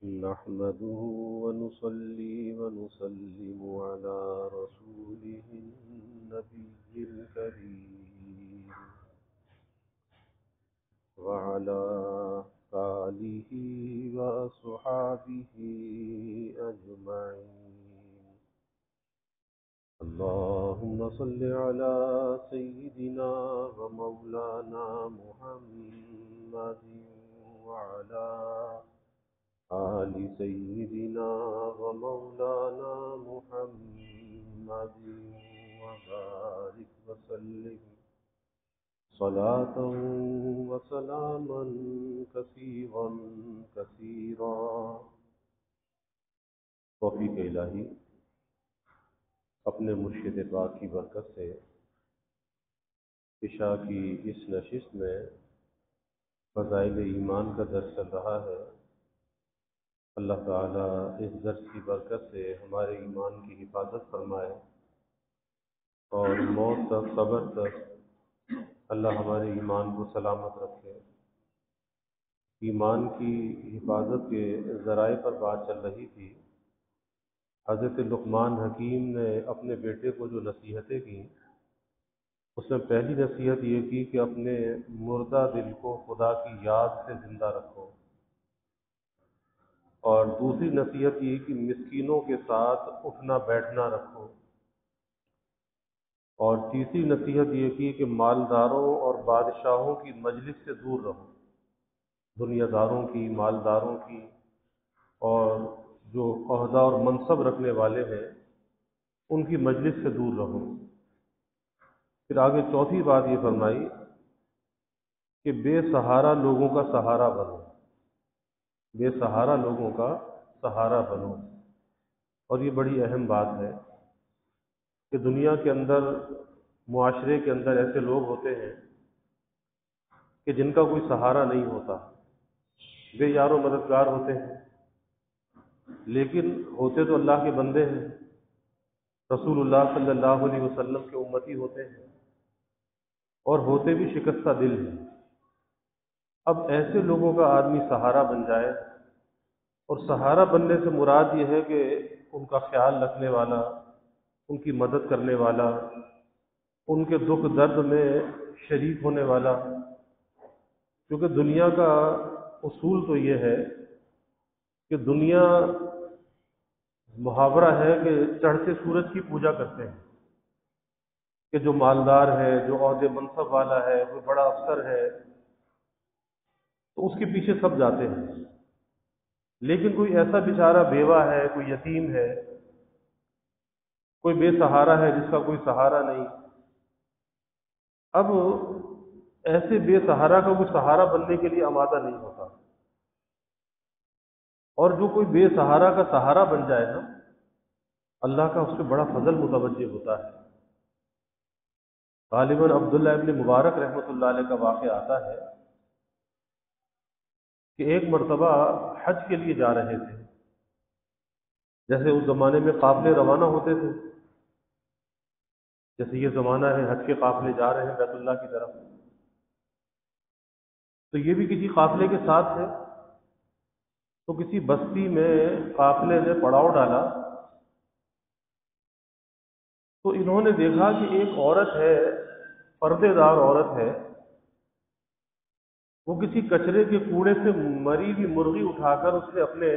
نحمده ونصلي ونسلم على رسوله النبي الكريم وعلى آله وصحابه أجمعين. اللهم صل على سيدنا ومولانا محمد وعلى آل سيدنا ومولانا محمد وبارك وسلم صلاة وسلاما كثيرا كثيرا. توفیق الہی اپنے مرشد پاک کی برکت سے عشاء کی اس نشست میں فضائل ایمان کا درس چل رہا ہے. اللہ تعالیٰ اس درس کی برکت سے ہمارے ایمان کی حفاظت فرمائے اور موت تک صبر تک اللہ ہمارے ایمان کو سلامت رکھے. ایمان کی حفاظت کے ذرائع پر بات چل رہی تھی. حضرت لقمان حکیم نے اپنے بیٹے کو جو نصیحتیں کیں اس میں پہلی نصیحت یہ کی کہ اپنے مردہ دل کو خدا کی یاد سے زندہ رکھو، اور دوسری نصیحت یہ کہ مسکینوں کے ساتھ اٹھنا بیٹھنا رکھو، اور تیسری نصیحت یہ کی کہ مالداروں اور بادشاہوں کی مجلس سے دور رہو. دنیا داروں کی، مالداروں کی اور جو عہدہ اور منصب رکھنے والے ہیں ان کی مجلس سے دور رہو. پھر آگے چوتھی بات یہ فرمائی کہ بے سہارا لوگوں کا سہارا بنو، بے سہارا لوگوں کا سہارا بنو. اور یہ بڑی اہم بات ہے کہ دنیا کے اندر، معاشرے کے اندر ایسے لوگ ہوتے ہیں کہ جن کا کوئی سہارا نہیں ہوتا، بے یار و مددگار ہوتے ہیں، لیکن ہوتے تو اللہ کے بندے ہیں، رسول اللہ صلی اللہ علیہ وسلم کے امتی ہوتے ہیں، اور ہوتے بھی شکستہ دل ہیں. اب ایسے لوگوں کا آدمی سہارا بن جائے، اور سہارا بننے سے مراد یہ ہے کہ ان کا خیال رکھنے والا، ان کی مدد کرنے والا، ان کے دکھ درد میں شریک ہونے والا. کیونکہ دنیا کا اصول تو یہ ہے کہ دنیا محاورہ ہے کہ چڑھتے سورج کی پوجا کرتے ہیں، کہ جو مالدار ہے، جو عہدے منصب والا ہے، کوئی بڑا افسر ہے تو اس کے پیچھے سب جاتے ہیں. لیکن کوئی ایسا بیچارہ بیوہ ہے، کوئی یتیم ہے، کوئی بے سہارا ہے جس کا کوئی سہارا نہیں. اب ایسے بے سہارا کا کوئی سہارا بننے کے لیے آمادہ نہیں ہوتا، اور جو کوئی بے سہارا کا سہارا بن جائے نا، اللہ کا اس پہ بڑا فضل متوجہ ہوتا ہے. غالباً عبداللہ ابن مبارک رحمۃ اللہ علیہ کا واقعہ آتا ہے کہ ایک مرتبہ حج کے لیے جا رہے تھے. جیسے اس زمانے میں قافلے روانہ ہوتے تھے، جیسے یہ زمانہ ہے حج کے قافلے جا رہے ہیں بیت اللہ کی طرف، تو یہ بھی کسی قافلے کے ساتھ ہے. تو کسی بستی میں قافلے نے پڑاؤ ڈالا، تو انہوں نے دیکھا کہ ایک عورت ہے، پردے دار عورت ہے، وہ کسی کچرے کے کوڑے سے مری ہوئی مرغی اٹھا کر اس نے اپنے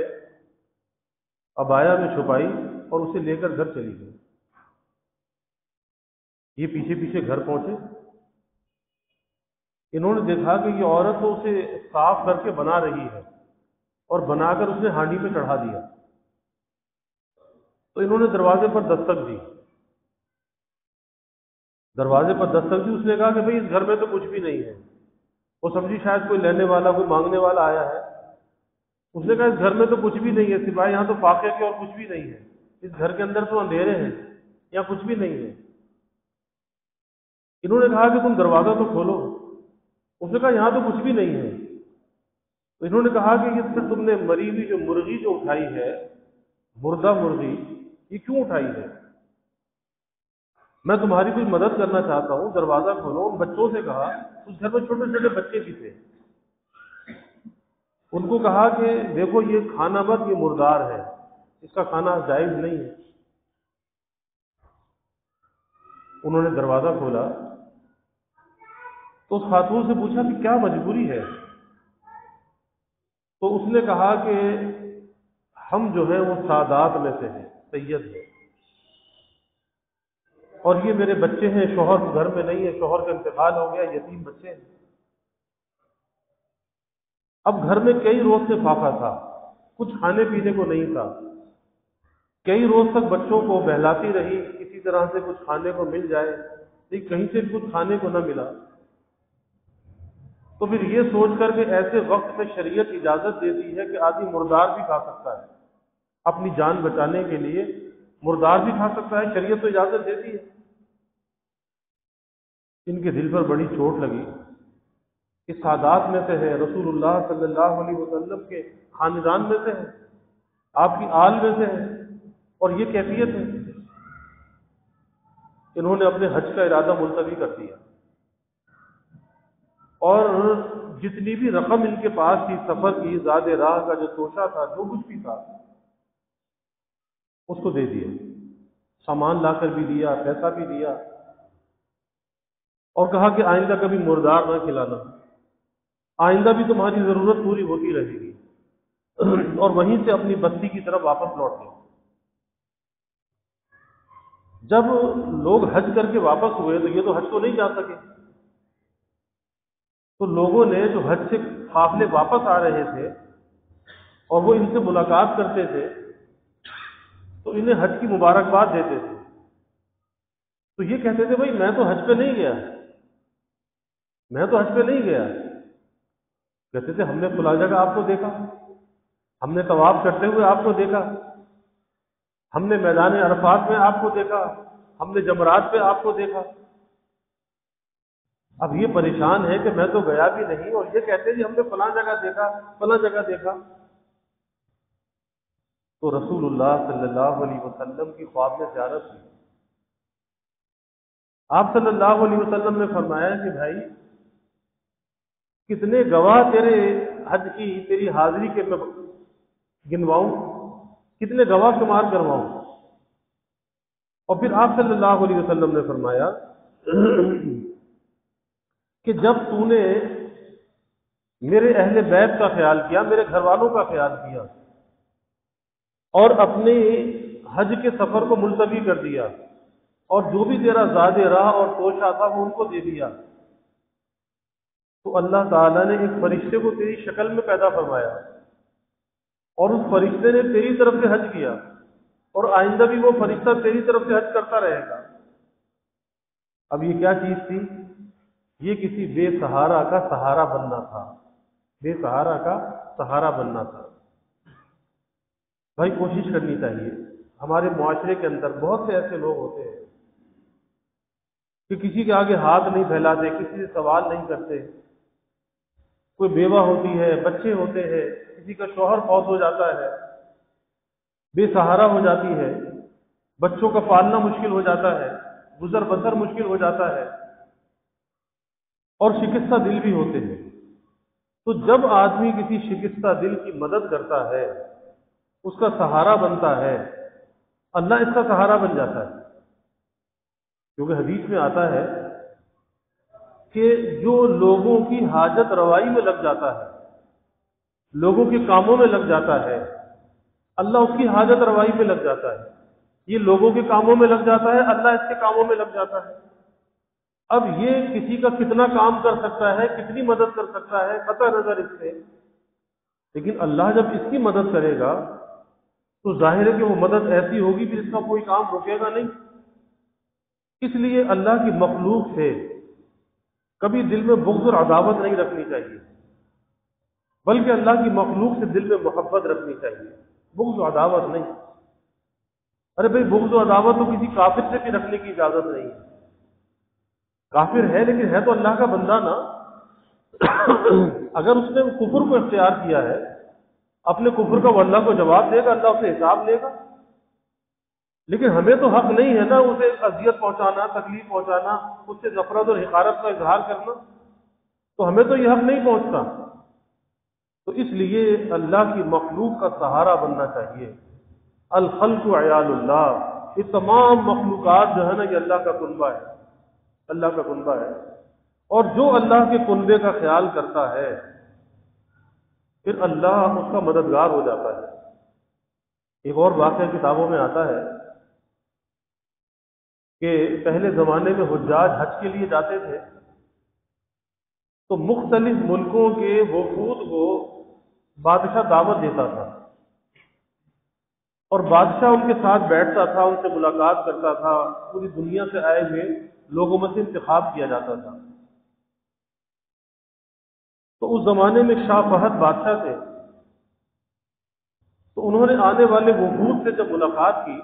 عبایا میں چھپائی اور اسے لے کر گھر چلی گئی. یہ پیچھے پیچھے گھر پہنچے. انہوں نے دیکھا کہ یہ عورت تو اسے صاف کر کے بنا رہی ہے، اور بنا کر اس نے ہانڈی پہ چڑھا دیا. تو انہوں نے دروازے پر دستک دی. دروازے پر دستک دی، اس نے کہا کہ بھئی اس گھر میں تو کچھ بھی نہیں ہے. وہ سمجھی شاید کوئی لینے والا، کوئی مانگنے والا آیا ہے. اس نے کہا اس گھر میں تو کچھ بھی نہیں ہے سوائے یہاں تو فاقے کے، اور کچھ بھی نہیں ہے. اس گھر کے اندر تو اندھیرے ہیں، یہاں کچھ بھی نہیں ہے. انہوں نے کہا کہ تم دروازہ تو کھولو. اس نے کہا یہاں تو کچھ بھی نہیں ہے. تو انہوں نے کہا کہ یہ پھر تم نے مری ہوئی جو مرغی جو اٹھائی ہے، مردہ مرغی، یہ کیوں اٹھائی ہے؟ میں تمہاری کوئی مدد کرنا چاہتا ہوں، دروازہ کھولو. ان بچوں سے کہا، اس گھر میں چھوٹے چھوٹے بچے بھی تھے. ان کو کہا کہ دیکھو یہ کھانا مت، یہ مردار ہے، اس کا کھانا جائز نہیں ہے۔ انہوں نے دروازہ کھولا تو اس خاتون سے پوچھا کہ کیا مجبوری ہے؟ تو اس نے کہا کہ ہم جو ہیں وہ سادات میں سے ہیں، سید ہیں، اور یہ میرے بچے ہیں، شوہر گھر میں نہیں ہے، شوہر کا انتقال ہو گیا، یتیم بچے ہیں۔ اب گھر میں کئی روز سے فاقہ تھا، کچھ کھانے پینے کو نہیں تھا، کئی روز تک بچوں کو بہلاتی رہی کسی طرح سے کچھ کھانے کو مل جائے، لیکن کہیں سے کچھ کھانے کو نہ ملا۔ تو پھر یہ سوچ کر کہ ایسے وقت میں شریعت اجازت دیتی ہے کہ آدمی مردار بھی کھا سکتا ہے، اپنی جان بچانے کے لیے مردار بھی کھا سکتا ہے، شریعت تو اجازت دیتی ہے۔ ان کے دل پر بڑی چوٹ لگی، اس سادات میں سے ہے، رسول اللہ صلی اللہ علیہ وسلم کے خاندان میں سے ہے، آپ کی آل میں سے ہے، اور یہ کیفیت ہے۔ انہوں نے اپنے حج کا ارادہ ملتوی کر دیا، اور جتنی بھی رقم ان کے پاس تھی سفر کی، زاد راہ کا جو توشہ تھا، جو کچھ بھی تھا، اس کو دے دیا، سامان لا کر بھی دیا، پیسہ بھی دیا، اور کہا کہ آئندہ کبھی مردار نہ کھلانا، آئندہ بھی تمہاری ضرورت پوری ہوتی رہے گی، اور وہیں سے اپنی بستی کی طرف واپس لوٹ گئے۔ جب لوگ حج کر کے واپس ہوئے تو یہ تو حج کو نہیں جا سکے، تو لوگوں نے جو حج سے قافلے واپس آ رہے تھے اور وہ ان سے ملاقات کرتے تھے تو انہیں حج کی مبارکباد دیتے تھے، تو یہ کہتے تھے بھائی میں تو حج پہ نہیں گیا، میں تو حج پہ نہیں گیا۔ کہتے تھے ہم نے فلاں جگہ آپ کو دیکھا، ہم نے طواف کرتے ہوئے آپ کو دیکھا، ہم نے میدان عرفات میں آپ کو دیکھا، ہم نے جمرات پہ آپ کو دیکھا۔ اب یہ پریشان ہے کہ میں تو گیا بھی نہیں، اور یہ کہتے ہیں جی ہم نے فلاں جگہ دیکھا، فلاں جگہ دیکھا۔ تو رسول اللہ صلی اللہ علیہ وسلم کی خواب میں زیارت ہوئی۔ آپ صلی اللہ علیہ وسلم نے فرمایا کہ بھائی کتنے گواہ تیرے حج کی، تیری حاضری کے میں گنواؤں، کتنے گواہ شمار کرواؤں؟ اور پھر آپ صلی اللہ علیہ وسلم نے فرمایا کہ جب تو نے میرے اہل بیت کا خیال کیا، میرے گھر والوں کا خیال کیا، اور اپنے حج کے سفر کو ملتوی کر دیا، اور جو بھی تیرا زاد راہ اور توشہ تھا وہ ان کو دے دیا، تو اللہ تعالیٰ نے ایک فرشتے کو تیری شکل میں پیدا فرمایا، اور اس فرشتے نے تیری طرف سے حج کیا، اور آئندہ بھی وہ فرشتہ تیری طرف سے حج کرتا رہے گا۔ اب یہ کیا چیز تھی؟ یہ کسی بے سہارا کا سہارا بننا تھا، بے سہارا کا سہارا بننا تھا۔ بھائی کوشش کرنی چاہیے، ہمارے معاشرے کے اندر بہت سے ایسے لوگ ہوتے ہیں کہ کسی کے آگے ہاتھ نہیں پھیلاتے، کسی سے سوال نہیں کرتے، کوئی بیوہ ہوتی ہے، بچے ہوتے ہیں، کسی کا شوہر فوت ہو جاتا ہے، بے سہارا ہو جاتی ہے، بچوں کا پالنا مشکل ہو جاتا ہے، گزر بسر مشکل ہو جاتا ہے، اور شکستہ دل بھی ہوتے ہیں۔ تو جب آدمی کسی شکستہ دل کی مدد کرتا ہے، اس کا سہارا بنتا ہے، اللہ اس کا سہارا بن جاتا ہے۔ کیونکہ حدیث میں آتا ہے کہ جو لوگوں کی حاجت روائی میں لگ جاتا ہے، لوگوں کے کاموں میں لگ جاتا ہے، اللہ اس کی حاجت روائی میں لگ جاتا ہے۔ یہ لوگوں کے کاموں میں لگ جاتا ہے، اللہ اس کے کاموں میں لگ جاتا ہے۔ اب یہ کسی کا کتنا کام کر سکتا ہے، کتنی مدد کر سکتا ہے، قطع نظر اس سے، لیکن اللہ جب اس کی مدد کرے گا تو ظاہر ہے کہ وہ مدد ایسی ہوگی پھر اس کا کوئی کام رکے گا نہیں۔ اس لیے اللہ کی مخلوق سے کبھی دل میں بغض اور عداوت نہیں رکھنی چاہیے، بلکہ اللہ کی مخلوق سے دل میں محبت رکھنی چاہیے، بغض و عداوت نہیں۔ ارے بھائی بغض و عداوت تو کسی کافر سے بھی رکھنے کی اجازت نہیں ہے، کافر ہے لیکن ہے تو اللہ کا بندہ نا۔ اگر اس نے کفر کو اختیار کیا ہے، اپنے کفر کا وہ اللہ کو جواب دے گا، اللہ اسے حساب لے گا، لیکن ہمیں تو حق نہیں ہے نا اسے اذیت پہنچانا، تکلیف پہنچانا، اس سے نفرت اور حقارت کا اظہار کرنا، تو ہمیں تو یہ حق نہیں پہنچتا۔ تو اس لیے اللہ کی مخلوق کا سہارا بننا چاہیے۔ الخلق عیال اللہ، یہ تمام مخلوقات جو ہے نا یہ اللہ کا کنبہ ہے، اللہ کا کنبہ ہے، اور جو اللہ کے کنبے کا خیال کرتا ہے پھر اللہ اس کا مددگار ہو جاتا ہے۔ ایک اور واقعہ کتابوں میں آتا ہے کہ پہلے زمانے میں حجاج حج کے لیے جاتے تھے تو مختلف ملکوں کے وفود کو بادشاہ دعوت دیتا تھا، اور بادشاہ ان کے ساتھ بیٹھتا تھا، ان سے ملاقات کرتا تھا، پوری دنیا سے آئے ہوئے لوگوں میں سے انتخاب کیا جاتا تھا۔ تو اس زمانے میں شاہ فہد بادشاہ تھے، تو انہوں نے آنے والے وفود سے جب ملاقات کی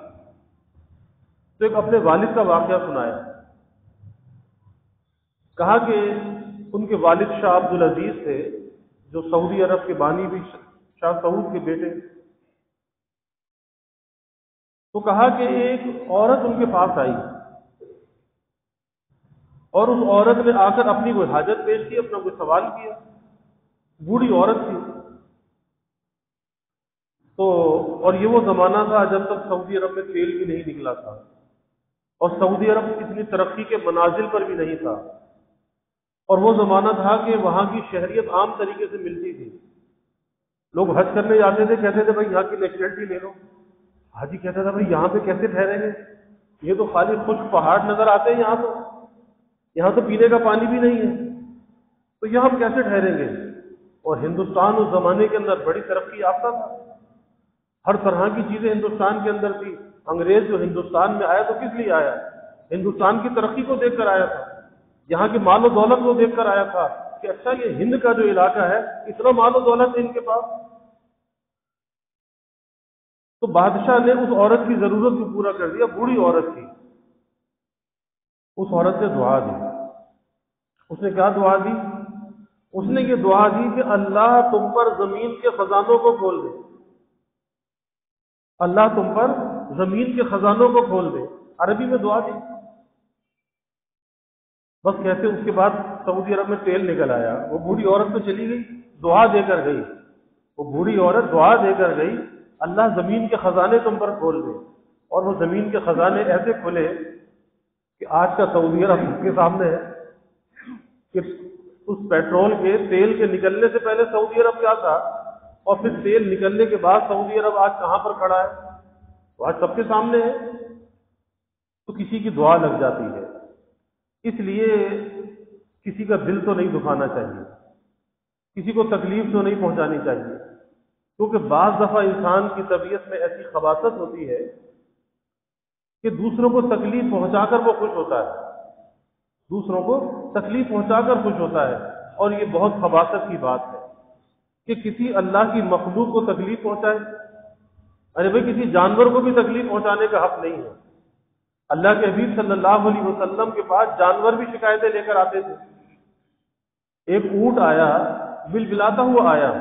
تو ایک اپنے والد کا واقعہ سنایا۔ کہا کہ ان کے والد شاہ عبد العزیز تھے جو سعودی عرب کے بانی بھی شاہ سعود کے بیٹے، تو کہا کہ ایک عورت ان کے پاس آئی اور اس عورت نے آ کر اپنی کوئی حاجت پیش کی، اپنا کوئی سوال کیا، بوڑھی عورت تھی۔ تو اور یہ وہ زمانہ تھا جب تک سعودی عرب میں تیل بھی نہیں نکلا تھا، اور سعودی عرب اتنی ترقی کے منازل پر بھی نہیں تھا، اور وہ زمانہ تھا کہ وہاں کی شہریت عام طریقے سے ملتی تھی۔ لوگ حج کرنے جاتے تھے، کہتے تھے بھائی یہاں کی نیشنلٹی لے لو، حاجی کہتا تھا بھائی یہاں پہ کیسے ٹھہریں گے، یہ تو خالی خشک پہاڑ نظر آتے ہیں، یہاں تو پینے کا پانی بھی نہیں ہے، تو یہاں ہم کیسے ٹھہریں گے۔ اور ہندوستان اس زمانے کے اندر بڑی ترقی یافتہ تھا، ہر طرح کی چیزیں ہندوستان کے اندر تھی۔ انگریز جو ہندوستان میں آیا تو کس لیے آیا؟ ہندوستان کی ترقی کو دیکھ کر آیا تھا، یہاں کی مال و دولت کو دیکھ کر آیا تھا کہ اچھا یہ ہند کا جو علاقہ ہے اتنا مال و دولت ہے ان کے پاس۔ تو بادشاہ نے اس عورت کی ضرورت کو پورا کر دیا، بوڑھی عورت تھی۔ اس عورت نے دعا دی، اس نے کیا دعا دی؟ اس نے یہ دعا دی کہ اللہ تم پر زمین کے خزانوں کو کھول دے، اللہ تم پر زمین کے خزانوں کو کھول دے، عربی میں دعا دی۔ بس کہتے اس کے بعد سعودی عرب میں تیل نکل آیا، وہ بوڑھی عورت تو چلی گئی، دعا دے کر گئی، وہ بوڑھی عورت دعا دے کر گئی اللہ زمین کے خزانے تم پر کھول دے، اور وہ زمین کے خزانے ایسے کھلے کہ آج کا سعودی عرب کے سامنے ہے کہ اس پیٹرول کے تیل کے نکلنے سے پہلے سعودی عرب کیا تھا، اور پھر تیل نکلنے کے بعد سعودی عرب آج کہاں پر کھڑا ہے، تو آج سب کے سامنے ہے۔ تو کسی کی دعا لگ جاتی ہے، اس لیے کسی کا دل تو نہیں دکھانا چاہیے، کسی کو تکلیف تو نہیں پہنچانی چاہیے، کیونکہ بعض دفعہ انسان کی طبیعت میں ایسی خباثت ہوتی ہے کہ دوسروں کو تکلیف پہنچا کر وہ خوش ہوتا ہے، دوسروں کو تکلیف پہنچا کر خوش ہوتا ہے، اور یہ بہت خباثت کی بات ہے کہ کسی اللہ کی مخلوق کو تکلیف پہنچائے۔ ارے بھائی کسی جانور کو بھی تکلیف پہنچانے کا حق نہیں ہے۔ اللہ کے حبیب صلی اللہ علیہ وسلم کے پاس جانور بھی شکایتیں لے کر آتے تھے۔ ایک اونٹ آیا، بلبلاتا ہوا آیا،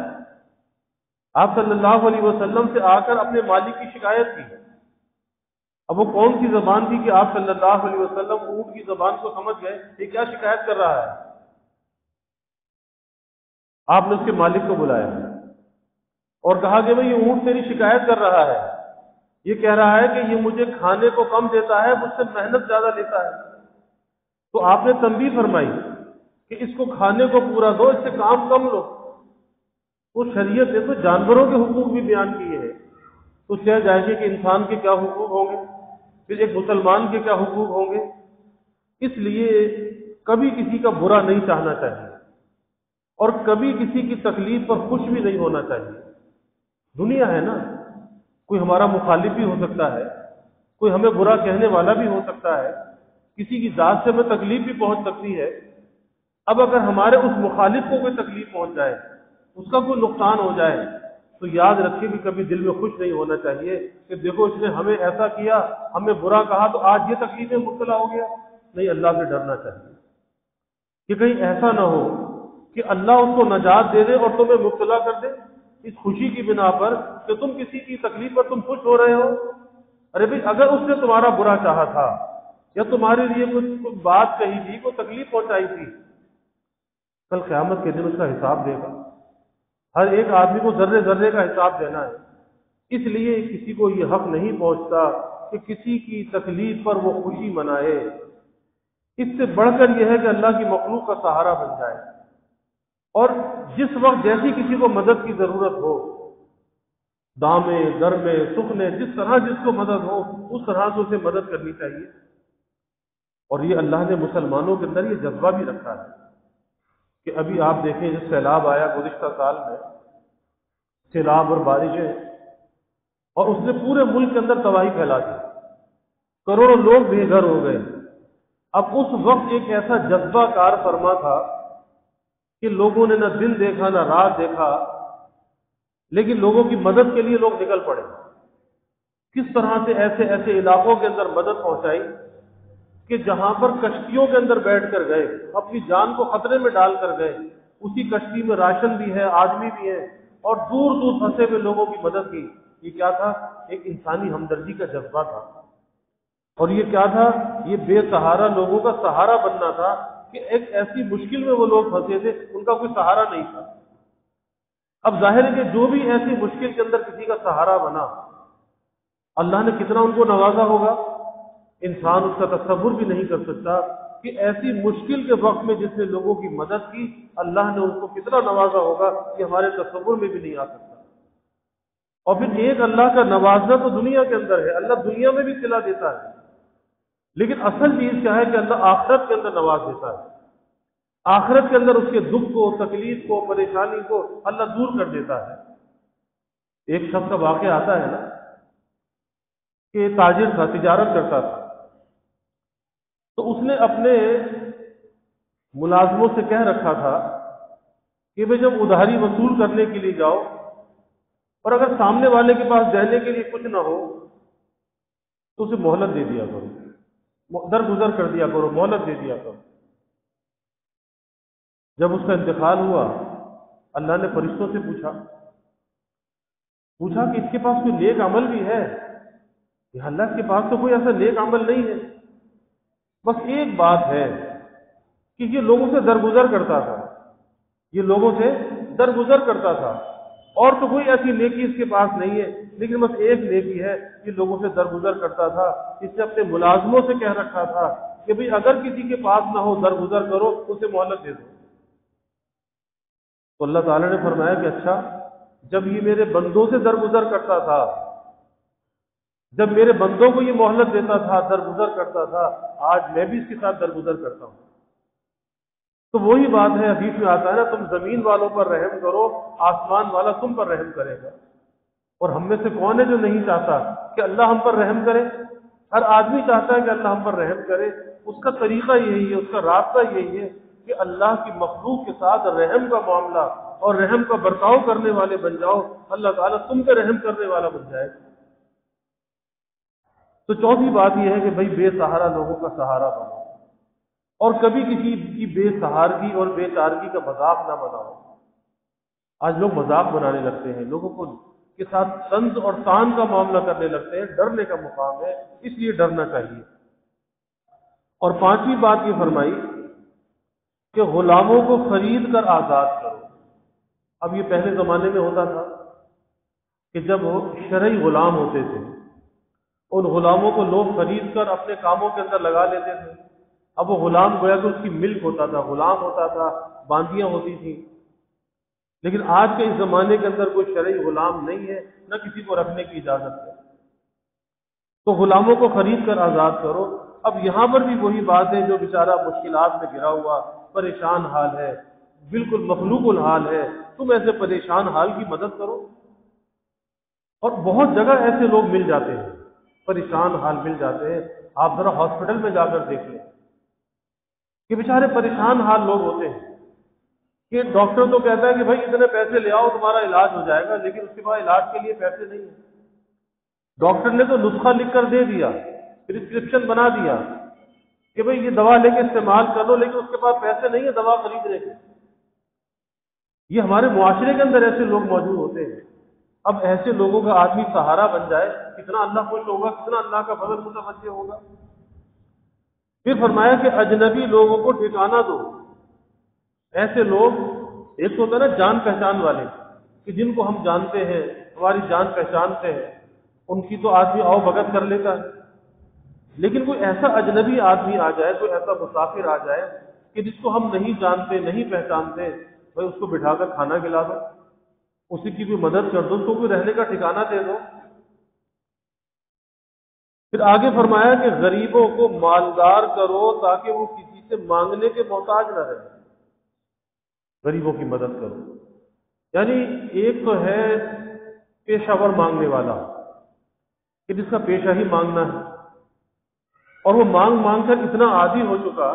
آپ صلی اللہ علیہ وسلم سے آ کر اپنے مالک کی شکایت کی۔ اب وہ کون سی زبان تھی کہ آپ صلی اللہ علیہ وسلم اونٹ کی زبان کو سمجھ گئے، یہ کیا شکایت کر رہا ہے۔ آپ نے اس کے مالک کو بلایا اور کہا کہ بھئی یہ اونٹ تیری شکایت کر رہا ہے، یہ کہہ رہا ہے کہ یہ مجھے کھانے کو کم دیتا ہے، مجھ سے محنت زیادہ لیتا ہے۔ تو آپ نے تنبیہ فرمائی کہ اس کو کھانے کو پورا دو، اس سے کام کم لو۔ وہ شریعت نے تو جانوروں کے حقوق بھی بیان کیے ہیں، تو چاہے جائے کہ انسان کے کیا حقوق ہوں گے، پھر ایک مسلمان کے کیا حقوق ہوں گے۔ اس لیے کبھی کسی کا برا نہیں چاہنا چاہیے، اور کبھی کسی کی تکلیف پر خوش بھی نہیں ہونا چاہیے۔ دنیا ہے نا، کوئی ہمارا مخالف بھی ہو سکتا ہے، کوئی ہمیں برا کہنے والا بھی ہو سکتا ہے، کسی کی ذات سے ہمیں تکلیف بھی پہنچ سکتی ہے۔ اب اگر ہمارے اس مخالف کو کوئی تکلیف پہنچ جائے، اس کا کوئی نقصان ہو جائے، تو یاد رکھیے کہ کبھی دل میں خوش نہیں ہونا چاہیے کہ دیکھو اس نے ہمیں ایسا کیا، ہمیں برا کہا تو آج یہ تکلیف میں مبتلا ہو گیا۔ نہیں، اللہ سے ڈرنا چاہیے کہ کہیں ایسا نہ ہو کہ اللہ اس کو نجات دے دے اور تمہیں مبتلا کر دے اس خوشی کی بنا پر کہ تم کسی کی تکلیف پر تم خوش ہو رہے ہو۔ ارے بھائی اگر اس نے تمہارا برا چاہا تھا یا تمہارے لیے کچھ بات کہی تھی، کوئی تکلیف پہنچائی تھی، کل قیامت کے دن اس کا حساب دے گا۔ ہر ایک آدمی کو ذرے ذرے کا حساب دینا ہے، اس لیے کسی کو یہ حق نہیں پہنچتا کہ کسی کی تکلیف پر وہ خوشی منائے۔ اس سے بڑھ کر یہ ہے کہ اللہ کی مخلوق کا سہارا بن جائے، اور جس وقت جیسی کسی کو مدد کی ضرورت ہو، دامے در میں سکھ میں، جس طرح جس کو مدد ہو اس طرح سے اسے مدد کرنی چاہیے۔ اور یہ اللہ نے مسلمانوں کے اندر یہ جذبہ بھی رکھا ہے کہ ابھی آپ دیکھیں جس سیلاب آیا گزشتہ سال میں، سیلاب اور بارشیں، اور اس نے پورے ملک کے اندر تباہی پھیلا دی، کروڑوں لوگ بے گھر ہو گئے۔ اب اس وقت ایک ایسا جذبہ کار فرما تھا کہ لوگوں نے نہ دن دیکھا نہ رات دیکھا، لیکن لوگوں کی مدد کے لیے لوگ نکل پڑے۔ کس طرح سے ایسے ایسے علاقوں کے اندر مدد پہنچائی کہ جہاں پر کشتیوں کے اندر بیٹھ کر گئے، اپنی جان کو خطرے میں ڈال کر گئے، اسی کشتی میں راشن بھی ہے، آدمی بھی ہے، اور دور دور پھنسے ہوئے لوگوں کی مدد کی۔ یہ کیا تھا؟ ایک انسانی ہمدردی کا جذبہ تھا۔ اور یہ کیا تھا؟ یہ بے سہارا لوگوں کا سہارا بننا تھا کہ ایک ایسی مشکل میں وہ لوگ پھنسے تھے، ان کا کوئی سہارا نہیں تھا۔ اب ظاہر ہے کہ جو بھی ایسی مشکل کے اندر کسی کا سہارا بنا، اللہ نے کتنا ان کو نوازا ہوگا، انسان اس کا تصور بھی نہیں کر سکتا کہ ایسی مشکل کے وقت میں جس نے لوگوں کی مدد کی، اللہ نے اس کو کتنا نوازا ہوگا کہ ہمارے تصور میں بھی نہیں آ سکتا۔ اور پھر ایک اللہ کا نوازنا تو دنیا کے اندر ہے، اللہ دنیا میں بھی صلہ دیتا ہے، لیکن اصل چیز کیا ہے کہ اللہ آخرت کے اندر نواز دیتا ہے۔ آخرت کے اندر اس کے دکھ کو، تکلیف کو، پریشانی کو اللہ دور کر دیتا ہے۔ ایک شخص کا واقعہ آتا ہے نا کہ تاجر تھا، تجارت کرتا تھا، تو اس نے اپنے ملازموں سے کہہ رکھا تھا کہ بھئی جب ادھاری وصول کرنے کے لیے جاؤ اور اگر سامنے والے کے پاس دینے کے لیے کچھ نہ ہو تو اسے مہلت دے دیا کرو، درگزر کر دیا کرو، مہلت دے دیا کرو۔ جب اس کا انتقال ہوا، اللہ نے فرشتوں سے پوچھا کہ اس کے پاس کوئی نیک عمل بھی ہے؟ کہ اللہ کے پاس تو کوئی ایسا نیک عمل نہیں ہے، بس ایک بات ہے کہ یہ لوگوں سے درگزر کرتا تھا، یہ لوگوں سے درگزر کرتا تھا، اور تو کوئی ایسی نیکی اس کے پاس نہیں ہے، لیکن بس ایک نیکی ہے، یہ لوگوں سے درگزر کرتا تھا۔ اس نے اپنے ملازموں سے کہہ رکھا تھا کہ بھئی اگر کسی کے پاس نہ ہو درگزر کرو، اسے مہلت دے دو۔ تو اللہ تعالیٰ نے فرمایا کہ اچھا، جب یہ میرے بندوں سے درگزر کرتا تھا، جب میرے بندوں کو یہ مہلت دیتا تھا، درگزر کرتا تھا، آج میں بھی اس کے ساتھ درگزر کرتا ہوں۔ تو وہی بات ہے، حدیث میں آتا ہے نا، تم زمین والوں پر رحم کرو، آسمان والا تم پر رحم کرے گا۔ اور ہم میں سے کون ہے جو نہیں چاہتا کہ اللہ ہم پر رحم کرے؟ ہر آدمی چاہتا ہے کہ اللہ ہم پر رحم کرے۔ اس کا طریقہ یہی ہے، اس کا راستہ یہی ہے کہ اللہ کی مخلوق کے ساتھ رحم کا معاملہ اور رحم کا برتاؤ کرنے والے بن جاؤ، اللہ تعالیٰ تم پہ رحم کرنے والا بن جائے۔ تو چوتھی بات یہ ہے کہ بھائی بے سہارا لوگوں کا سہارا بنو، اور کبھی کسی کی بے سہارگی اور بے چارگی کا مذاق نہ بناؤ۔ آج لوگ مذاق بنانے لگتے ہیں، لوگوں کو کے ساتھ طنز اور تان کا معاملہ کرنے لگتے ہیں۔ ڈرنے کا مقام ہے، اس لیے ڈرنا چاہیے۔ اور پانچویں بات یہ فرمائی کہ غلاموں کو خرید کر آزاد کرو۔ اب یہ پہلے زمانے میں ہوتا تھا کہ جب شرعی غلام ہوتے تھے، ان غلاموں کو لوگ خرید کر اپنے کاموں کے اندر لگا لیتے تھے۔ اب وہ غلام گویا کہ اس کی ملک ہوتا تھا، غلام ہوتا تھا، باندیاں ہوتی تھیں۔ لیکن آج کے اس زمانے کے اندر کوئی شرعی غلام نہیں ہے، نہ کسی کو رکھنے کی اجازت ہے۔ تو غلاموں کو خرید کر آزاد کرو۔ اب یہاں پر بھی وہی بات ہے، جو بیچارہ مشکلات میں گرا ہوا پریشان حال ہے، بالکل مخلوق الحال ہے، تم ایسے پریشان حال کی مدد کرو۔ اور بہت جگہ ایسے لوگ مل جاتے ہیں، پریشان حال مل جاتے ہیں۔ آپ ذرا ہاسپٹل میں جا کر دیکھ لیں کہ بیچارے پریشان حال لوگ ہوتے ہیں کہ ڈاکٹر تو کہتا ہے کہ بھائی اتنے پیسے لے آؤ تمہارا علاج ہو جائے گا، لیکن اس کے بعد علاج کے لیے پیسے نہیں ہیں۔ ڈاکٹر نے تو نسخہ لکھ کر دے دیا، پرسکرپشن بنا دیا کہ بھئی یہ دوا لے کے استعمال کر لو، لیکن اس کے پاس پیسے نہیں ہیں دوا خریدنے کے۔ یہ ہمارے معاشرے کے اندر ایسے لوگ موجود ہوتے ہیں۔ اب ایسے لوگوں کا آدمی سہارا بن جائے، کتنا اللہ خوش ہوگا، کتنا اللہ کا فضل متوجہ ہوگا۔ پھر فرمایا کہ اجنبی لوگوں کو ٹھکانہ دو۔ ایسے لوگ، ایک تو ہوتا ہے نا جان پہچان والے، کہ جن کو ہم جانتے ہیں، ہماری جان پہچان سے ہیں، ان کی تو آدمی آؤ بھگت کر لیتا ہے، لیکن کوئی ایسا اجنبی آدمی آ جائے، کوئی ایسا مسافر آ جائے کہ جس کو ہم نہیں جانتے، نہیں پہچانتے، بھائی اس کو بٹھا کر کھانا کھلا دو، اسی کی بھی مدد کر دو، اس کو کوئی رہنے کا ٹھکانہ دے دو۔ پھر آگے فرمایا کہ غریبوں کو مالدار کرو تاکہ وہ کسی سے مانگنے کے محتاج نہ رہے، غریبوں کی مدد کرو۔ یعنی ایک تو ہے پیشہ ور مانگنے والا کہ جس کا پیشہ ہی مانگنا ہے، اور وہ مانگ مانگ کر اتنا عادی ہو چکا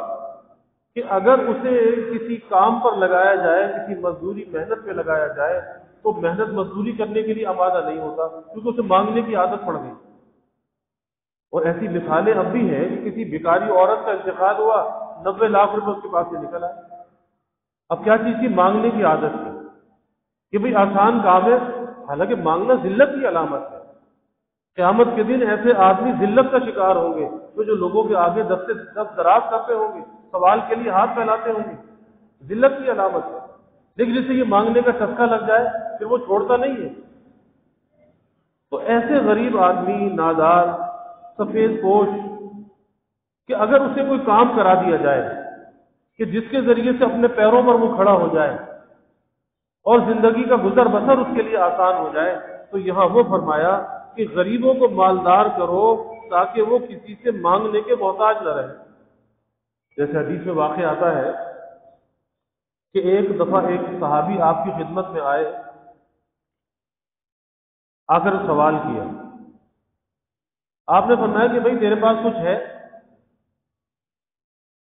کہ اگر اسے کسی کام پر لگایا جائے، کسی مزدوری محنت پہ لگایا جائے تو محنت مزدوری کرنے کے لیے آمادہ نہیں ہوتا، کیونکہ اسے مانگنے کی عادت پڑ گئی۔ اور ایسی مثالیں اب بھی ہیں کہ کسی بھکاری عورت کا انتقال ہوا، 90 لاکھ روپے اس کے پاس سے نکل آئے۔ اب کیا چیز کی؟ مانگنے کی عادت تھی کہ بھئی آسان کام ہے، حالانکہ مانگنا ذلت کی علامت ہے۔ قیامت کے دن ایسے آدمی ذلت کا شکار ہوں گے تو جو لوگوں کے آگے دست دراز کرتے ہوں گے، سوال کے لیے ہاتھ پھیلاتے ہوں گے، ذلت کی علامت ہے۔ لیکن جسے یہ مانگنے کا چسکا لگ جائے پھر وہ چھوڑتا نہیں ہے۔ تو ایسے غریب آدمی، نادار، سفید پوش، کہ اگر اسے کوئی کام کرا دیا جائے کہ جس کے ذریعے سے اپنے پیروں پر وہ کھڑا ہو جائے اور زندگی کا گزر بسر اس کے لیے آسان ہو جائے، تو یہاں وہ فرمایا کہ غریبوں کو مالدار کرو تاکہ وہ کسی سے مانگنے کے محتاج نہ رہے۔ جیسے حدیث میں واقع آتا ہے کہ ایک دفعہ ایک صحابی آپ کی خدمت میں آئے، آ کر سوال کیا، آپ نے فرمایا کہ بھئی تیرے پاس کچھ ہے؟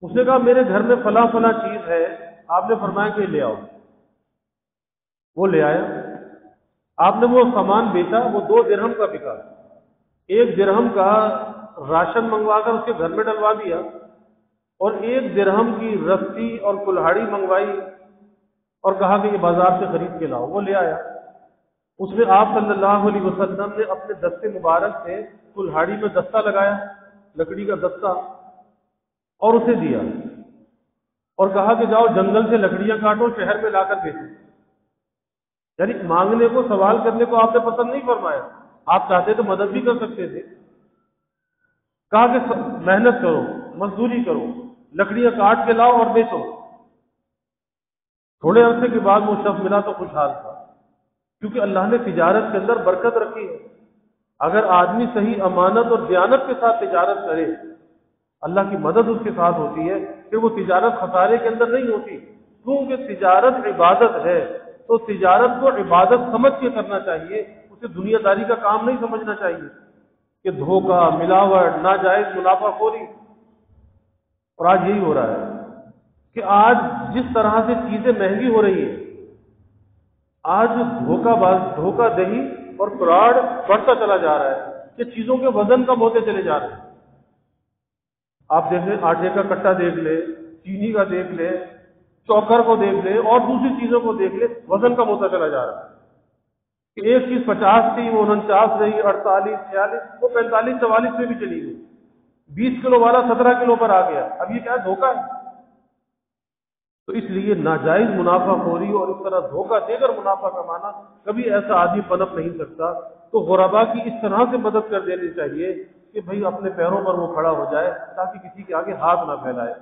اس نے کہا میرے گھر میں فلاں فلاں چیز ہے۔ آپ نے فرمایا کہ لے آؤ۔ وہ لے آیا، آپ نے وہ سامان بیچا، وہ 2 درہم کا بکا۔ 1 درہم کا راشن منگوا کر اس کے گھر میں ڈلوا دیا، اور 1 درہم کی رسی اور کلہاڑی منگوائی اور کہا کہ یہ بازار سے خرید کے لاؤ۔ وہ لے آیا، اس میں آپ صلی اللہ علیہ وسلم نے اپنے دستے مبارک سے کلہاڑی میں دستہ لگایا، لکڑی کا دستہ، اور اسے دیا اور کہا کہ جاؤ جنگل سے لکڑیاں کاٹو، شہر میں لا کر بیچو۔ یعنی مانگنے کو، سوال کرنے کو آپ نے پسند نہیں فرمایا، آپ چاہتے تو مدد بھی کر سکتے تھے۔ کہا کہ محنت کرو، مزدوری کرو، لکڑیاں کاٹ کے لاؤ اور بیچو۔ تھوڑے عرصے کے بعد وہ شخص ملا تو خوشحال تھا، کیونکہ اللہ نے تجارت کے اندر برکت رکھی ہے۔ اگر آدمی صحیح امانت اور دیانت کے ساتھ تجارت کرے، اللہ کی مدد اس کے ساتھ ہوتی ہے، کہ وہ تجارت خسارے کے اندر نہیں ہوتی، کیونکہ تجارت عبادت ہے، تو تجارت کو عبادت سمجھ کے کرنا چاہیے، اسے دنیا داری کا کام نہیں سمجھنا چاہیے کہ دھوکہ، ملاوٹ، ناجائز منافع خوری۔ اور آج یہی ہو رہا ہے کہ آج جس طرح سے چیزیں مہنگی ہو رہی ہیں، آج دھوکہ دہی اور فراڈ بڑھتا چلا جا رہا ہے کہ چیزوں کے وزن کم ہوتے چلے جا رہے ہیں۔ آپ دیکھ لیں، آٹے کا کٹا دیکھ لیں، چینی کا دیکھ لیں، چوکر کو دیکھ لیں، اور دوسری چیزوں کو دیکھ لیں، وزن کم ہوتا چلا جا رہا ہے کہ ایک چیز 50 تھی، وہ 49 رہی، 48، 46، وہ 45، 44 میں بھی چلی گئی۔ 20 کلو والا 17 کلو پر آ گیا۔ اب یہ کیا ہے؟ دھوکہ ہے۔ تو اس لیے ناجائز منافع خوری اور اس طرح دھوکہ دے کر منافع کمانا، کبھی ایسا آدمی پنپ نہیں سکتا۔ تو غربا کی اس طرح سے مدد کر دینی چاہیے کہ بھئی اپنے پیروں پر وہ کھڑا ہو جائے، تاکہ کسی کے آگے ہاتھ نہ پھیلائے۔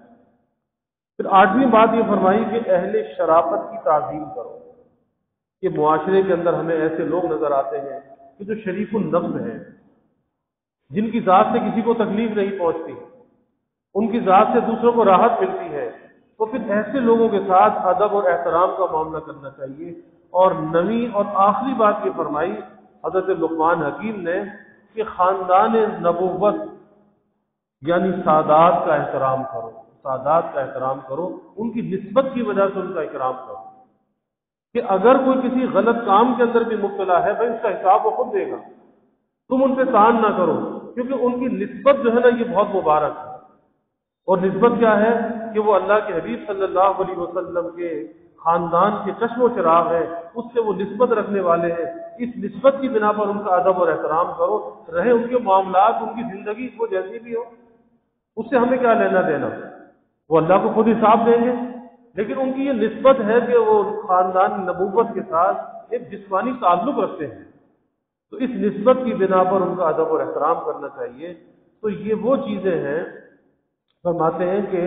پھر 8ویں بات یہ فرمائی کہ اہل شرافت کی تعظیم کرو۔ کہ معاشرے کے اندر ہمیں ایسے لوگ نظر آتے ہیں کہ جو شریف النفس ہیں، جن کی ذات سے کسی کو تکلیف نہیں پہنچتی، ان کی ذات سے دوسروں کو راحت ملتی ہے، تو پھر ایسے لوگوں کے ساتھ ادب اور احترام کا معاملہ کرنا چاہیے۔ اور 9ویں اور آخری بات یہ فرمائی حضرت لقمان حکیم نے کہ خاندان نبوت یعنی سادات کا احترام کرو، سادات کا احترام کرو، ان کی نسبت کی وجہ سے ان کا اکرام کرو، کہ اگر کوئی کسی غلط کام کے اندر بھی مبتلا ہے، بھائی اس کا حساب وہ خود دے گا، تم ان پہ تان نہ کرو، کیونکہ ان کی نسبت جو ہے نا یہ بہت مبارک ہے۔ اور نسبت کیا ہے کہ وہ اللہ کے حبیب صلی اللہ علیہ وسلم کے خاندان کے چشم و چراغ ہے، اس سے وہ نسبت رکھنے والے ہیں۔ اس نسبت کی بنا پر ان کا ادب اور احترام کرو، رہے ان کے معاملات، ان کی زندگی وہ جیسی بھی ہو، اس سے ہمیں کیا لینا دینا، وہ اللہ کو خود حساب دیں گے، لیکن ان کی یہ نسبت ہے کہ وہ خاندان نبوت کے ساتھ ایک جسمانی تعلق رکھتے ہیں، تو اس نسبت کی بنا پر ان کا ادب اور احترام کرنا چاہیے۔ تو یہ وہ چیزیں ہیں، فرماتے ہیں کہ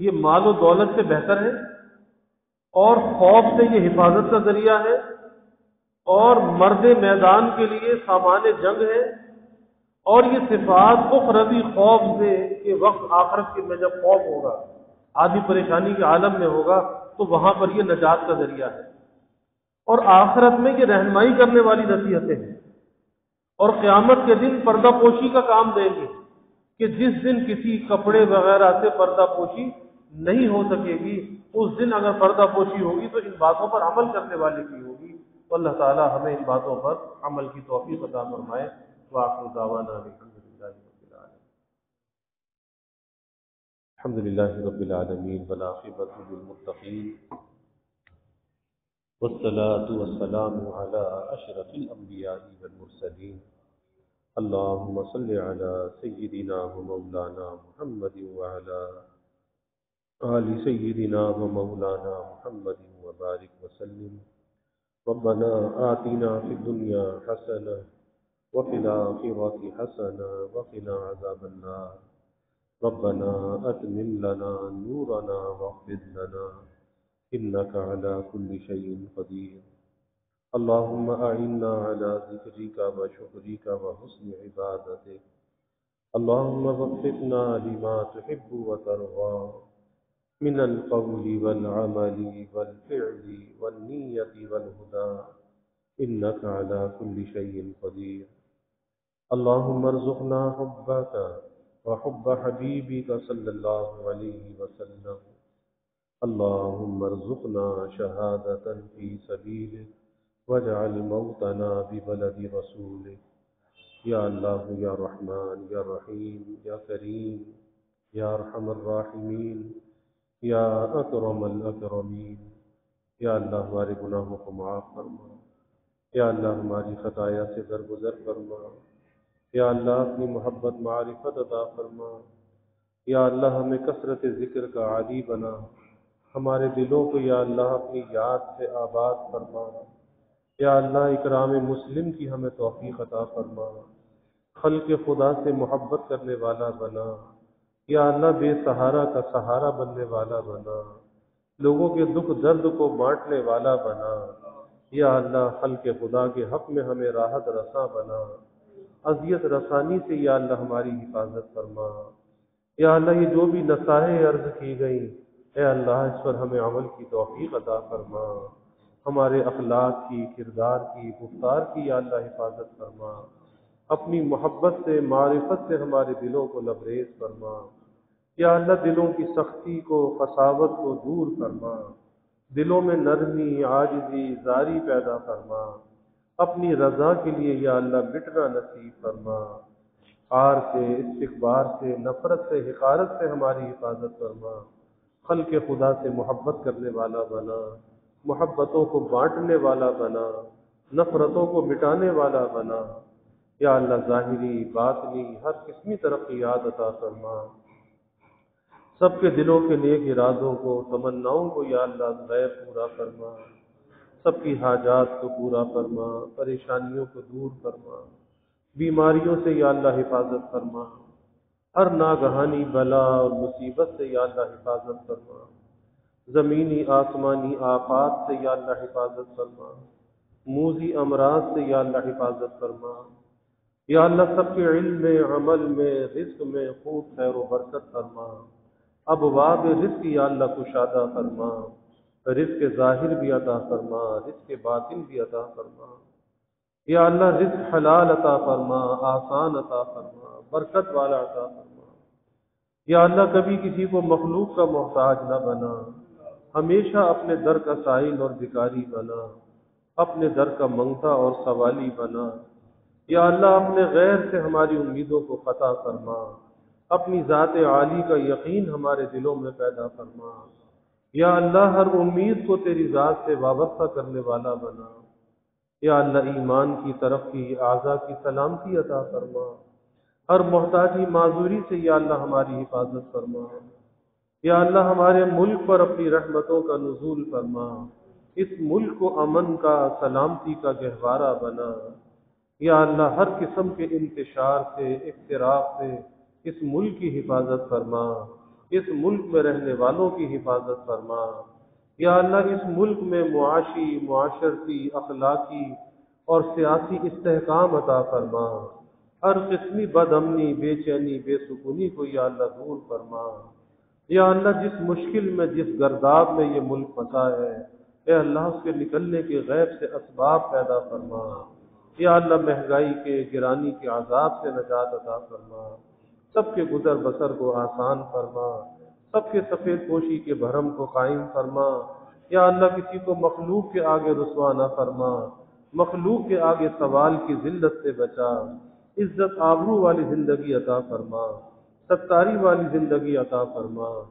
یہ مال و دولت سے بہتر ہے، اور خوف سے یہ حفاظت کا ذریعہ ہے، اور مرد میدان کے لیے سامان جنگ ہے، اور یہ صفات اخروی خوف سے کہ وقت آخرت کے میں جب خوف ہوگا، آدمی پریشانی کے عالم میں ہوگا، تو وہاں پر یہ نجات کا ذریعہ ہے، اور آخرت میں یہ رہنمائی کرنے والی نصیحتیں ہیں، اور قیامت کے دن پردہ پوشی کا کام دیں گے کہ جس دن کسی کپڑے وغیرہ سے پردہ پوشی نہیں ہو سکے گی، اس دن اگر پردہ پوشی ہوگی تو ان باتوں پر عمل کرنے والے کی ہوگی۔ تو اللہ تعالی ہمیں ان باتوں پر عمل کی توفیق عطا فرمائے۔ وآخر دعوانا الحمد للہ رب العالمین والعاقبۃ للمتقین والصلاة والسلام على اشرف الانبیاء والمرسلین اللهم صل على سيدنا ومولانا محمد وعلى آل سيدنا ومولانا محمد وبارك وسلم۔ ربنا آتنا في الدنيا حسنة وفي الآخرة حسنة وقنا عذاب النار۔ ربنا أتمم لنا نورنا واغفر لنا إنك على كل شيء قدير۔ اللهم أعنا على ذكرك وشكرك وحسن عبادتك۔ اللهم وفقنا لما تحب وترضى من القول والعمل والفعل والنية والهدى إنك على كل شيء قدير۔ اللهم ارزقنا حبك وحب حبيبك صلى الله عليه وسلم۔ اللهم ارزقنا شهادة في سبيلك واجعل موتنا ببلد رسولك۔ یا اللہ یا رحمان یا رحیم یا کریم یا ارحم الراحمین یا اکرم الاکرمین، یا اللہ ہمارے گناہوں کو معاف فرما، یا اللہ ہماری خطایا سے درگزر فرما، یا اللہ اپنی محبت معرفت عطا فرما، یا اللہ ہمیں کثرت ذکر کا عادی بنا، ہمارے دلوں کو یا اللہ اپنی یاد سے آباد فرما، یا اللہ اکرام مسلم کی ہمیں توفیق عطا فرما، خلق خدا سے محبت کرنے والا بنا، یا اللہ بے سہارا کا سہارا بننے والا بنا، لوگوں کے دکھ درد کو بانٹنے والا بنا، یا اللہ خلق خدا کے حق میں ہمیں راحت رساں بنا، اذیت رسانی سے یا اللہ ہماری حفاظت فرما، یا اللہ یہ جو بھی نصائح عرض کی گئی، اے اللہ اس پر ہمیں عمل کی توفیق عطا فرما، ہمارے اخلاق کی، کردار کی، گفتار کی یا اللہ حفاظت فرما، اپنی محبت سے معرفت سے ہمارے دلوں کو لبریز فرما، یا اللہ دلوں کی سختی کو، قساوت کو دور فرما، دلوں میں نرمی، عاجزی، زاری پیدا فرما، اپنی رضا کے لیے یا اللہ مٹنا نصیب فرما، عار سے، استکبار سے، نفرت سے، حقارت سے ہماری حفاظت فرما، خلق خدا سے محبت کرنے والا بنا، محبتوں کو بانٹنے والا بنا، نفرتوں کو مٹانے والا بنا، یا اللہ ظاہری باطنی ہر قسمی ترقیات عطا فرما، سب کے دلوں کے نیک ارادوں کو، تمناؤں کو یا اللہ غیر پورا فرما، سب کی حاجات کو پورا فرما، پریشانیوں کو دور فرما، بیماریوں سے یا اللہ حفاظت فرما، ہر ناگہانی بلا اور مصیبت سے یا اللہ حفاظت فرما، زمینی آسمانی آفات سے یا اللہ حفاظت فرما، موذی امراض سے یا اللہ حفاظت فرما، یا اللہ سب کے علم میں، عمل میں، رزق میں خوب خیر و برکت فرما، ابواب رزق یا اللہ کشادہ فرما، رزق ظاہر بھی عطا فرما، رزق باطن بھی عطا فرما، یا اللہ رزق حلال عطا فرما، آسان عطا فرما، برکت والا عطا فرما، یا اللہ کبھی کسی کو مخلوق کا محتاج نہ بنا، ہمیشہ اپنے در کا سائل اور بھکاری بنا، اپنے در کا منگتا اور سوالی بنا، یا اللہ اپنے غیر سے ہماری امیدوں کو قطع فرما، اپنی ذات عالی کا یقین ہمارے دلوں میں پیدا فرما، یا اللہ ہر امید کو تیری ذات سے وابستہ کرنے والا بنا، یا اللہ ایمان کی ترقی، اعضاء کی سلامتی عطا فرما، ہر محتاجی معذوری سے یا اللہ ہماری حفاظت فرما، یا اللہ ہمارے ملک پر اپنی رحمتوں کا نزول فرما، اس ملک کو امن کا، سلامتی کا گہوارہ بنا۔ یا اللہ ہر قسم کے انتشار سے، اختراق سے اس ملک کی حفاظت فرما، اس ملک میں رہنے والوں کی حفاظت فرما۔ یا اللہ اس ملک میں معاشی، معاشرتی، اخلاقی اور سیاسی استحکام عطا فرما۔ ہر قسمی بد امنی، بے چینی، بے سکونی کو یا اللہ دور فرما۔ یا اللہ جس مشکل میں، جس گرداب میں یہ ملک پھنسا ہے، اے اللہ اس کے نکلنے کے غیب سے اسباب پیدا فرما۔ یا اللہ مہنگائی کے، گرانی کے عذاب سے نجات عطا فرما۔ سب کے گزر بسر کو آسان فرما، سب کے سفید پوشی کے بھرم کو قائم فرما۔ یا اللہ کسی کو مخلوق کے آگے رسوا نہ فرما، مخلوق کے آگے سوال کی ذلت سے بچا۔ عزت آبرو والی زندگی عطا فرما، ستاری والی زندگی عطا فرما۔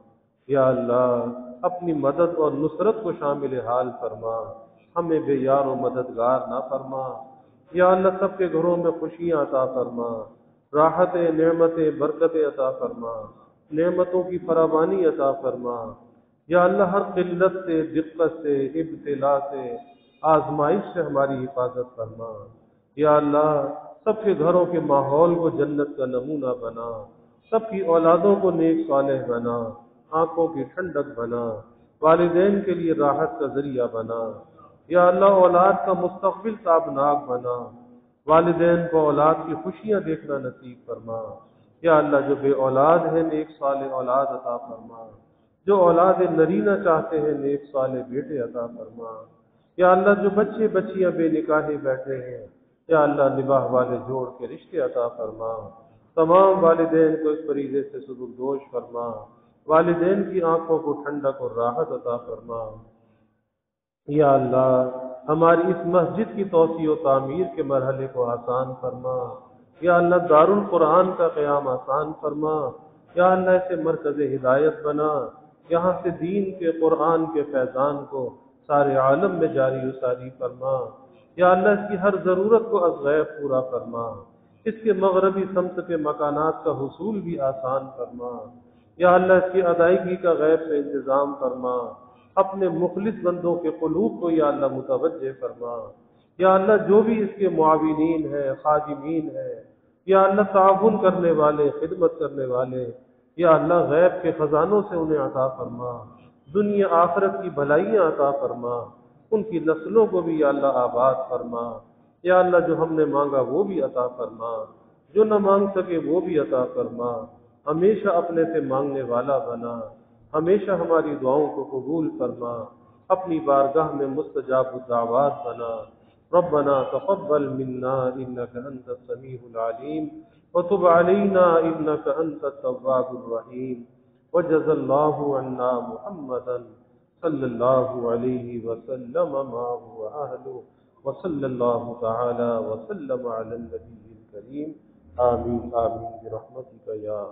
یا اللہ اپنی مدد اور نصرت کو شامل حال فرما، ہمیں بے یار و مددگار نہ فرما۔ یا اللہ سب کے گھروں میں خوشیاں عطا فرما، راحتیں، نعمتیں، برکتیں عطا فرما، نعمتوں کی فراوانی عطا فرما۔ یا اللہ ہر قلت سے، دقت سے، ابتلا سے، آزمائش سے ہماری حفاظت فرما۔ یا اللہ سب کے گھروں کے ماحول کو جنت کا نمونہ بنا، سب کی اولادوں کو نیک صالح بنا، آنکھوں کی ٹھنڈک بنا، والدین کے لیے راحت کا ذریعہ بنا۔ یا اللہ اولاد کا مستقبل تابناک بنا، والدین کو اولاد کی خوشیاں دیکھنا نصیب فرما۔ یا اللہ جو بے اولاد ہیں نیک صالح اولاد عطا فرما، جو اولاد نرینہ چاہتے ہیں نیک صالح بیٹے عطا فرما۔ یا اللہ جو بچے بچیاں بے نکاحے بیٹھے ہیں، یا اللہ نباہ والے جوڑ کے رشتے عطا فرما۔ تمام والدین کو اس فریضے سے سبکدوش فرما، والدین کی آنکھوں کو ٹھنڈک اور راحت عطا فرما۔ یا اللہ ہماری اس مسجد کی توسیع و تعمیر کے مرحلے کو آسان فرما۔ یا اللہ دار القرآن کا قیام آسان فرما۔ یا اللہ اسے مرکز ہدایت بنا، یہاں سے دین کے، قرآن کے فیضان کو سارے عالم میں جاری و ساری فرما۔ یا اللہ اس کی ہر ضرورت کو از غیب پورا فرما، اس کے مغربی سمت کے مکانات کا حصول بھی آسان فرما۔ یا اللہ اس کی ادائیگی کا غیب سے انتظام فرما، اپنے مخلص بندوں کے قلوب کو یا اللہ متوجہ فرما۔ یا اللہ جو بھی اس کے معاونین ہیں، خادمین ہیں، یا اللہ تعاون کرنے والے، خدمت کرنے والے، یا اللہ غیب کے خزانوں سے انہیں عطا فرما، دنیا آخرت کی بھلائیاں عطا فرما، ان کی نسلوں کو بھی یا اللہ آباد فرما۔ یا اللہ جو ہم نے مانگا وہ بھی عطا فرما، جو نہ مانگ سکے وہ بھی عطا فرما۔ ہمیشہ اپنے سے مانگنے والا بنا، ہمیشہ ہماری دعاؤں کو قبول فرما، اپنی بارگاہ میں مستجاب الدعوات بنا۔ ربنا تقبل منا انك انت السميع العليم وتب علينا انك انت التواب الرحيم وجزى الله عنا محمدا صلى الله عليه وسلم ما هو اهله وصلى الله تعالى وسلم على النبي الكريم آمين آمين برحمتك يا